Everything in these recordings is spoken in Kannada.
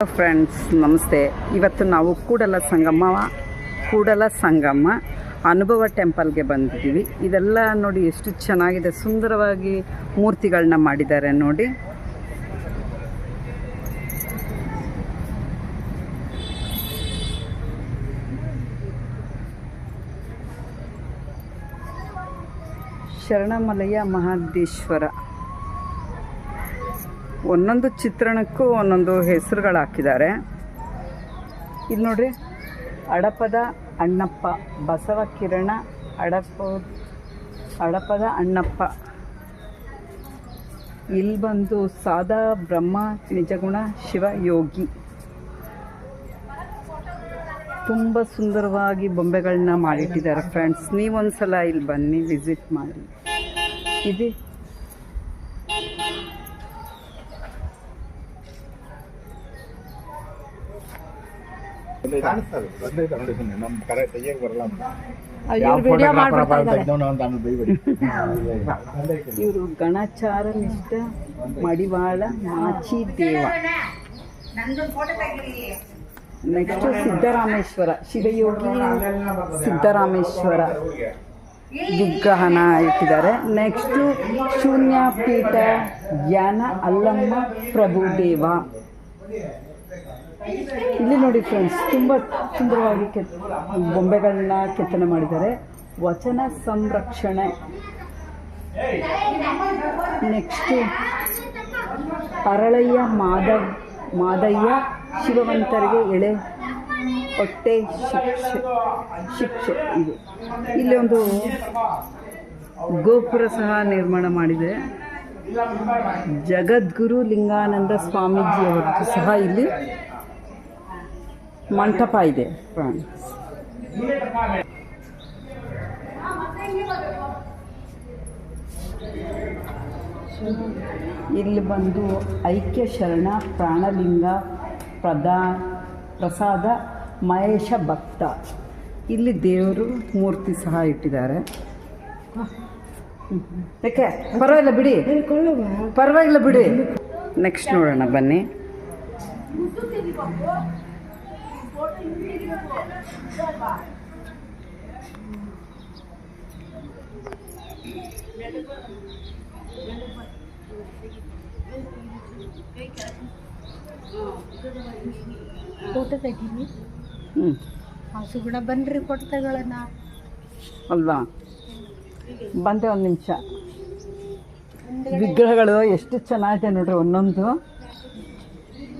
ಫ್ರೆಂಡ್ಸ್ ನಮಸ್ತೆ. ಇವತ್ತು ನಾವು ಕೂಡಲ ಸಂಗಮ ಅನುಭವ ಟೆಂಪಲ್ಗೆ ಬಂದಿದ್ದೀವಿ. ಇದೆಲ್ಲ ನೋಡಿ ಎಷ್ಟು ಚೆನ್ನಾಗಿದೆ, ಸುಂದರವಾಗಿ ಮೂರ್ತಿಗಳನ್ನ ಮಾಡಿದ್ದಾರೆ ನೋಡಿ. ಶರಣಮಲಯ ಮಹದೇಶ್ವರ. ಒಂದೊಂದು ಚಿತ್ರಣಕ್ಕೂ ಒಂದೊಂದು ಹೆಸರುಗಳು ಹಾಕಿದ್ದಾರೆ. ಇದು ನೋಡ್ರಿ, ಅಡಪದ ಅಣ್ಣಪ್ಪ, ಬಸವ ಕಿರಣ ಅಡಪದ ಅಣ್ಣಪ್ಪ. ಇಲ್ಲಿ ಬಂದು ಸಾದಾ ಬ್ರಹ್ಮ ನಿಜಗುಣ ಶಿವಯೋಗಿ. ತುಂಬ ಸುಂದರವಾಗಿ ಬೊಂಬೆಗಳನ್ನ ಮಾಡಿಟ್ಟಿದ್ದಾರೆ ಫ್ರೆಂಡ್ಸ್. ನೀವೊಂದ್ಸಲ ಇಲ್ಲಿ ಬನ್ನಿ, ವಿಸಿಟ್ ಮಾಡಿ. ಇದು ಇವರು ಗಣಚಾರ ನಿಷ್ಠ ಮಡಿವಾಳ ಮಾಚಿ ದೇವ. ನೆಕ್ಸ್ಟ್ ಸಿದ್ದರಾಮೇಶ್ವರ, ಶಿವಯೋಗಿ ಸಿದ್ದರಾಮೇಶ್ವರ ವಿಗ್ರಹನ ಇಟ್ಟಿದ್ದಾರೆ. ನೆಕ್ಸ್ಟು ಶೂನ್ಯಪೀಠ ಜ್ಞಾನ ಅಲ್ಲಮ್ಮ ಪ್ರಭುದೇವ. ಇಲ್ಲಿ ನೋಡಿ ಫ್ರೆಂಡ್ಸ್, ತುಂಬ ಸುಂದರವಾಗಿ ಬೊಂಬೆಗಳನ್ನ ಕೆತ್ತನೆ ಮಾಡಿದ್ದಾರೆ. ವಚನ ಸಂರಕ್ಷಣೆ. ನೆಕ್ಸ್ಟು ಅರಳಯ್ಯ ಮಾದಯ್ಯ ಶಿವವಂತರಿಗೆ ಎಳೆ ಹೊಟ್ಟೆ ಶಿಕ್ಷೆ ಇದು. ಇಲ್ಲಿ ಒಂದು ಗೋಪುರ ಸಹ ನಿರ್ಮಾಣ ಮಾಡಿದೆ. ಜಗದ್ಗುರು ಲಿಂಗಾನಂದ ಸ್ವಾಮೀಜಿಯವರದ್ದು ಸಹ ಇಲ್ಲಿ ಮಂಟಪ ಇದೆ ಫ್ರೆಂಡ್ಸ್. ಇಲ್ಲಿ ಬಂದು ಐಕ್ಯ ಶರಣ ಪ್ರಾಣಲಿಂಗ ಪ್ರಸಾದ ಮಹೇಶ ಭಕ್ತ. ಇಲ್ಲಿ ದೇವರು ಮೂರ್ತಿ ಸಹ ಇಟ್ಟಿದ್ದಾರೆ. ಯಾಕೆ ಪರವಾಗಿಲ್ಲ ಬಿಡಿ. ನೆಕ್ಸ್ಟ್ ನೋಡೋಣ ಬನ್ನಿ. ಫೋಟೋ ತೆಗೀನಿ. ಹಸುಗುಣ ಬನ್ರಿ, ಫೋಟೋ ತಗೊಳ್ಳೋಣ ಅಲ್ವಾ? ಬಂದೆ ಒಂದು ನಿಮಿಷ. ವಿಗ್ರಹಗಳು ಎಷ್ಟು ಚೆನ್ನಾಗಿದೆ ನೋಡ್ರಿ ಒಂದೊಂದು.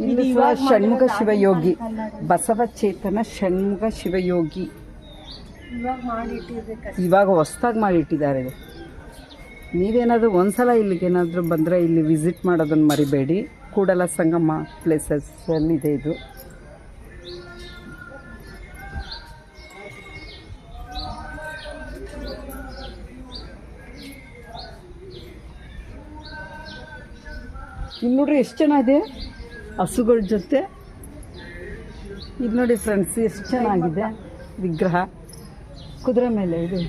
ಇಲ್ಲಿ ಸಹ ಷಣ್ಮುಖ ಶಿವಯೋಗಿ, ಬಸವಚೇತನ ಷಣ್ಮುಖ ಶಿವಯೋಗಿ. ಇವಾಗ ಹೊಸ್ದಾಗಿ ಮಾಡಿಟ್ಟಿದ್ದಾರೆ. ನೀವೇನಾದರೂ ಒಂದ್ಸಲ ಇಲ್ಲಿಗೇನಾದರೂ ಬಂದರೆ ಇಲ್ಲಿ ವಿಸಿಟ್ ಮಾಡೋದನ್ನು ಮರಿಬೇಡಿ. ಕೂಡಲ ಸಂಗಮ ಪ್ಲೇಸಸ್ಸಲ್ಲಿದೆ ಇದು. ಇಲ್ಲಿ ನೋಡ್ರಿ ಎಷ್ಟು ಚೆನ್ನಾಗಿದೆ ಹಸುಗಳ ಜೊತೆ. ಇದು ನೋಡಿ ಫ್ರೆಂಡ್ಸ್, ಎಷ್ಟು ಚೆನ್ನಾಗಿದೆ ವಿಗ್ರಹ. ಕುದುರೆ ಮೇಲೆ ಇದು.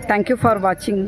Thank you for watching.